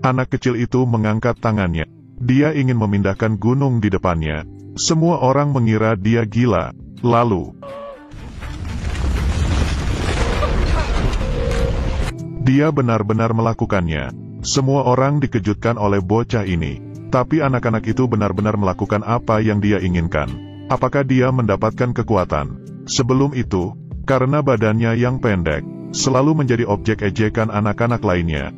Anak kecil itu mengangkat tangannya. Dia ingin memindahkan gunung di depannya. Semua orang mengira dia gila. Lalu, dia benar-benar melakukannya. Semua orang dikejutkan oleh bocah ini. Tapi anak-anak itu benar-benar melakukan apa yang dia inginkan. Apakah dia mendapatkan kekuatan? Sebelum itu, karena badannya yang pendek, selalu menjadi objek ejekan anak-anak lainnya.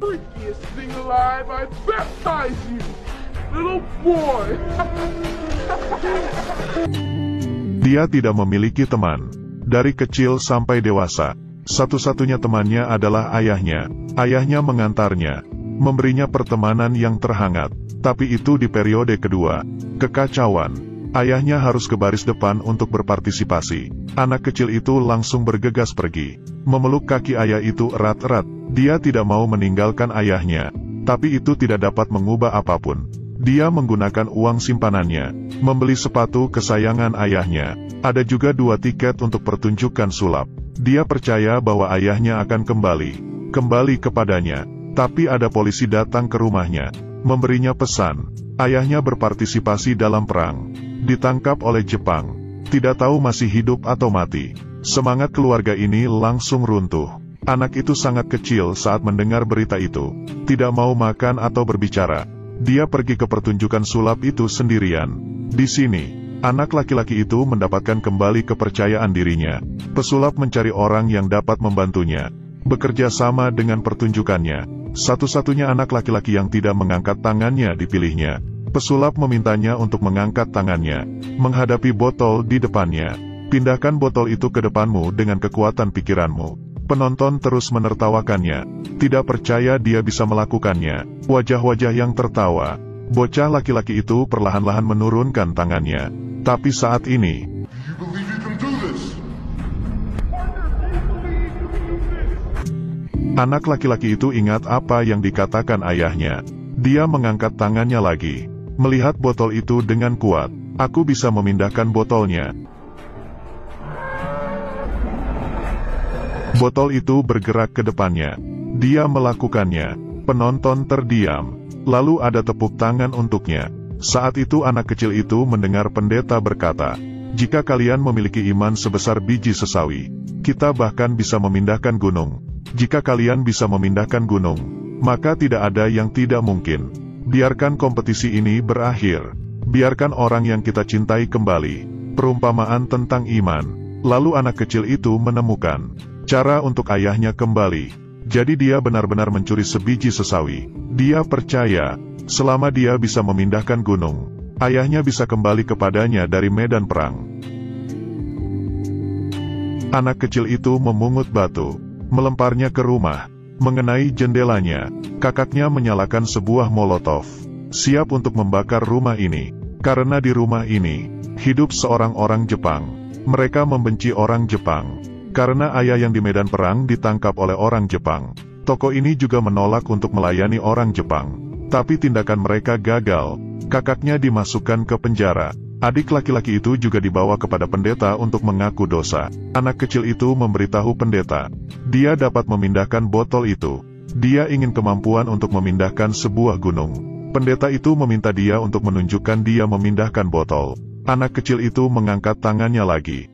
Dia tidak memiliki teman. Dari kecil sampai dewasa, satu-satunya temannya adalah ayahnya. Ayahnya mengantarnya, memberinya pertemanan yang terhangat. Tapi itu di periode kedua. Kekacauan. Ayahnya harus ke baris depan untuk berpartisipasi. Anak kecil itu langsung bergegas pergi, memeluk kaki ayah itu erat-erat. Dia tidak mau meninggalkan ayahnya. Tapi itu tidak dapat mengubah apapun. Dia menggunakan uang simpanannya, membeli sepatu kesayangan ayahnya. Ada juga 2 tiket untuk pertunjukan sulap. Dia percaya bahwa ayahnya akan kembali kepadanya. Tapi ada polisi datang ke rumahnya, memberinya pesan. Ayahnya berpartisipasi dalam perang, ditangkap oleh Jepang. Tidak tahu masih hidup atau mati. Semangat keluarga ini langsung runtuh. Anak itu sangat kecil saat mendengar berita itu. Tidak mau makan atau berbicara. Dia pergi ke pertunjukan sulap itu sendirian. Di sini, anak laki-laki itu mendapatkan kembali kepercayaan dirinya. Pesulap mencari orang yang dapat membantunya, bekerja sama dengan pertunjukannya. Satu-satunya anak laki-laki yang tidak mengangkat tangannya dipilihnya. Pesulap memintanya untuk mengangkat tangannya, menghadapi botol di depannya. Pindahkan botol itu ke depanmu dengan kekuatan pikiranmu. Penonton terus menertawakannya. Tidak percaya dia bisa melakukannya. Wajah-wajah yang tertawa. Bocah laki-laki itu perlahan-lahan menurunkan tangannya. Tapi saat ini, anak laki-laki itu ingat apa yang dikatakan ayahnya. Dia mengangkat tangannya lagi, melihat botol itu dengan kuat. Aku bisa memindahkan botolnya. Botol itu bergerak ke depannya. Dia melakukannya. Penonton terdiam. Lalu ada tepuk tangan untuknya. Saat itu anak kecil itu mendengar pendeta berkata, "Jika kalian memiliki iman sebesar biji sesawi, kita bahkan bisa memindahkan gunung. Jika kalian bisa memindahkan gunung, maka tidak ada yang tidak mungkin. Biarkan kompetisi ini berakhir. Biarkan orang yang kita cintai kembali." Perumpamaan tentang iman. Lalu anak kecil itu menemukan cara untuk ayahnya kembali. Jadi dia benar-benar mencuri sebiji sesawi. Dia percaya, selama dia bisa memindahkan gunung, ayahnya bisa kembali kepadanya dari medan perang. Anak kecil itu memungut batu, melemparnya ke rumah, mengenai jendelanya. Kakaknya menyalakan sebuah molotov, siap untuk membakar rumah ini. Karena di rumah ini, hidup seorang orang Jepang. Mereka membenci orang Jepang. Karena ayah yang di medan perang ditangkap oleh orang Jepang. Toko ini juga menolak untuk melayani orang Jepang. Tapi tindakan mereka gagal. Kakaknya dimasukkan ke penjara. Adik laki-laki itu juga dibawa kepada pendeta untuk mengaku dosa. Anak kecil itu memberitahu pendeta, dia dapat memindahkan botol itu. Dia ingin kemampuan untuk memindahkan sebuah gunung. Pendeta itu meminta dia untuk menunjukkan dia memindahkan botol. Anak kecil itu mengangkat tangannya lagi.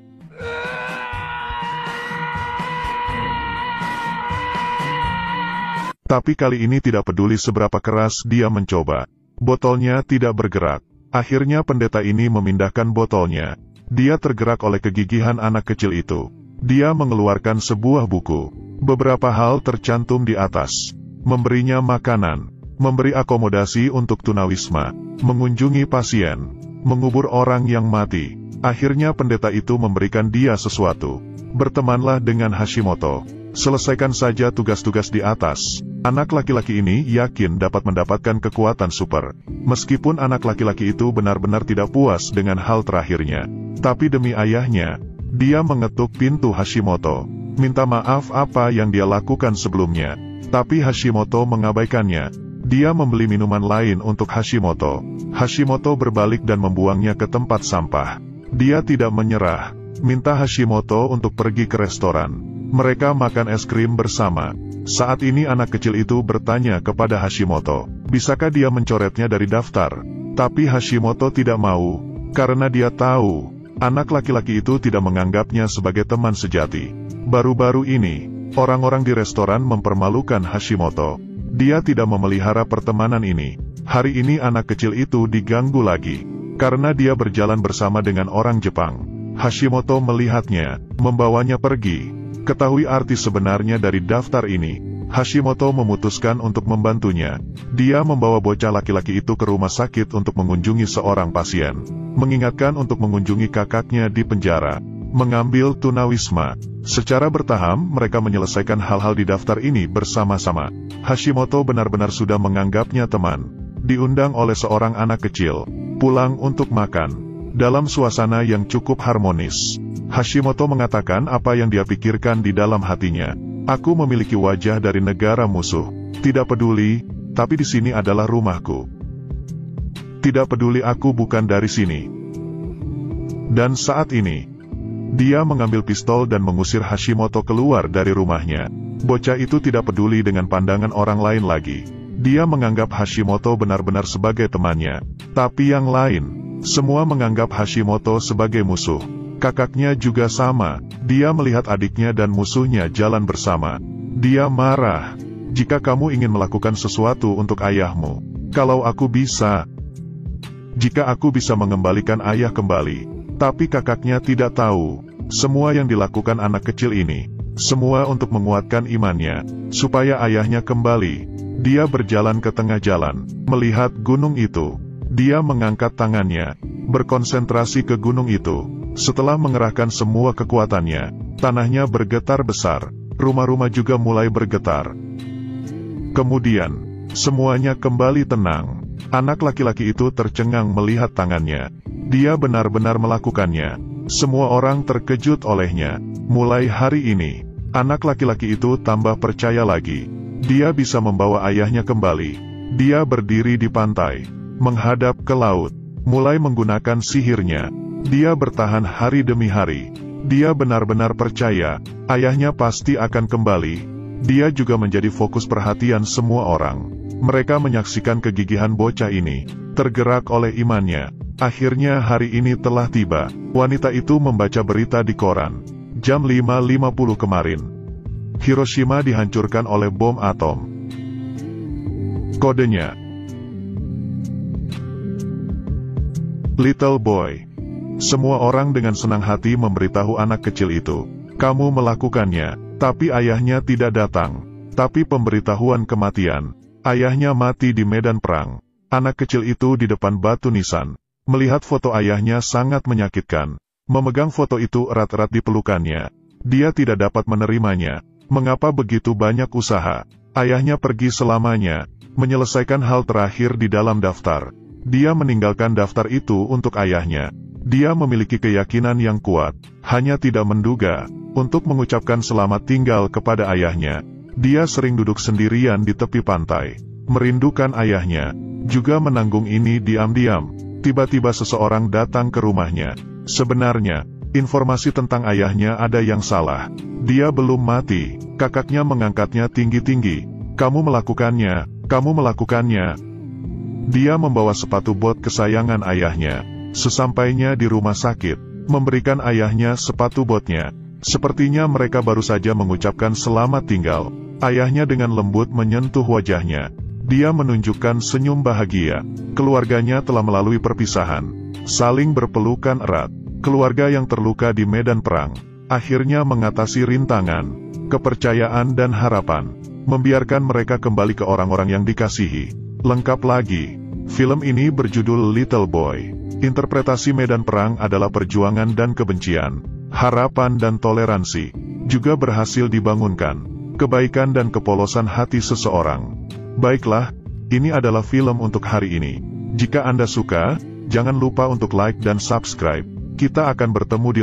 Tapi kali ini tidak peduli seberapa keras dia mencoba. Botolnya tidak bergerak. Akhirnya pendeta ini memindahkan botolnya. Dia tergerak oleh kegigihan anak kecil itu. Dia mengeluarkan sebuah buku. Beberapa hal tercantum di atas. Memberinya makanan, memberi akomodasi untuk tunawisma, mengunjungi pasien, mengubur orang yang mati. Akhirnya pendeta itu memberikan dia sesuatu. Bertemanlah dengan Hashimoto. Selesaikan saja tugas-tugas di atas. Anak laki-laki ini yakin dapat mendapatkan kekuatan super. Meskipun anak laki-laki itu benar-benar tidak puas dengan hal terakhirnya. Tapi demi ayahnya, dia mengetuk pintu Hashimoto. Minta maaf apa yang dia lakukan sebelumnya. Tapi Hashimoto mengabaikannya. Dia membeli minuman lain untuk Hashimoto. Hashimoto berbalik dan membuangnya ke tempat sampah. Dia tidak menyerah. Minta Hashimoto untuk pergi ke restoran. Mereka makan es krim bersama. Saat ini anak kecil itu bertanya kepada Hashimoto, Bisakah dia mencoretnya dari daftar? Tapi Hashimoto tidak mau, karena dia tahu, anak laki-laki itu tidak menganggapnya sebagai teman sejati. Baru-baru ini, orang-orang di restoran mempermalukan Hashimoto. Dia tidak memelihara pertemanan ini. Hari ini anak kecil itu diganggu lagi, karena dia berjalan bersama dengan orang Jepang. Hashimoto melihatnya, membawanya pergi. Ketahui arti sebenarnya dari daftar ini, Hashimoto memutuskan untuk membantunya. Dia membawa bocah laki-laki itu ke rumah sakit untuk mengunjungi seorang pasien, mengingatkan untuk mengunjungi kakaknya di penjara, mengambil tunawisma. Secara bertahap mereka menyelesaikan hal-hal di daftar ini bersama-sama. Hashimoto benar-benar sudah menganggapnya teman. Diundang oleh seorang anak kecil, pulang untuk makan, dalam suasana yang cukup harmonis. Hashimoto mengatakan apa yang dia pikirkan di dalam hatinya. Aku memiliki wajah dari negara musuh. Tidak peduli, tapi di sini adalah rumahku. Tidak peduli aku bukan dari sini. Dan saat ini, dia mengambil pistol dan mengusir Hashimoto keluar dari rumahnya. Bocah itu tidak peduli dengan pandangan orang lain lagi. Dia menganggap Hashimoto benar-benar sebagai temannya. Tapi yang lain, semua menganggap Hashimoto sebagai musuh. Kakaknya juga sama, dia melihat adiknya dan musuhnya jalan bersama. Dia marah. Jika kamu ingin melakukan sesuatu untuk ayahmu, kalau aku bisa. Jika aku bisa mengembalikan ayah kembali. Tapi kakaknya tidak tahu, semua yang dilakukan anak kecil ini, semua untuk menguatkan imannya, supaya ayahnya kembali. Dia berjalan ke tengah jalan, melihat gunung itu. Dia mengangkat tangannya, berkonsentrasi ke gunung itu. Setelah mengerahkan semua kekuatannya, tanahnya bergetar besar, rumah-rumah juga mulai bergetar. Kemudian, semuanya kembali tenang. Anak laki-laki itu tercengang melihat tangannya. Dia benar-benar melakukannya. Semua orang terkejut olehnya. Mulai hari ini, anak laki-laki itu tambah percaya lagi. Dia bisa membawa ayahnya kembali. Dia berdiri di pantai, menghadap ke laut, mulai menggunakan sihirnya. Dia bertahan hari demi hari. Dia benar-benar percaya, ayahnya pasti akan kembali. Dia juga menjadi fokus perhatian semua orang. Mereka menyaksikan kegigihan bocah ini, tergerak oleh imannya. Akhirnya hari ini telah tiba. Wanita itu membaca berita di koran. Jam 5.50 kemarin, Hiroshima dihancurkan oleh bom atom. Kodenya Little Boy. Semua orang dengan senang hati memberitahu anak kecil itu, kamu melakukannya, tapi ayahnya tidak datang. Tapi pemberitahuan kematian, ayahnya mati di medan perang. Anak kecil itu di depan batu nisan, melihat foto ayahnya sangat menyakitkan. Memegang foto itu erat-erat di pelukannya. Dia tidak dapat menerimanya. Mengapa begitu banyak usaha? Ayahnya pergi selamanya, menyelesaikan hal terakhir di dalam daftar. Dia meninggalkan daftar itu untuk ayahnya. Dia memiliki keyakinan yang kuat, hanya tidak menduga, untuk mengucapkan selamat tinggal kepada ayahnya. Dia sering duduk sendirian di tepi pantai, merindukan ayahnya, juga menanggung ini diam-diam. Tiba-tiba seseorang datang ke rumahnya. Sebenarnya, informasi tentang ayahnya ada yang salah. Dia belum mati. Kakaknya mengangkatnya tinggi-tinggi. Kamu melakukannya, kamu melakukannya. Dia membawa sepatu bot kesayangan ayahnya. Sesampainya di rumah sakit, memberikan ayahnya sepatu botnya. Sepertinya mereka baru saja mengucapkan selamat tinggal. Ayahnya dengan lembut menyentuh wajahnya. Dia menunjukkan senyum bahagia. Keluarganya telah melalui perpisahan, saling berpelukan erat. Keluarga yang terluka di medan perang, akhirnya mengatasi rintangan, kepercayaan dan harapan. Membiarkan mereka kembali ke orang-orang yang dikasihi. Lengkap lagi, film ini berjudul Little Boy. Interpretasi medan perang adalah perjuangan dan kebencian, harapan dan toleransi, juga berhasil dibangunkan, kebaikan dan kepolosan hati seseorang. Baiklah, ini adalah film untuk hari ini. Jika Anda suka, jangan lupa untuk like dan subscribe. Kita akan bertemu di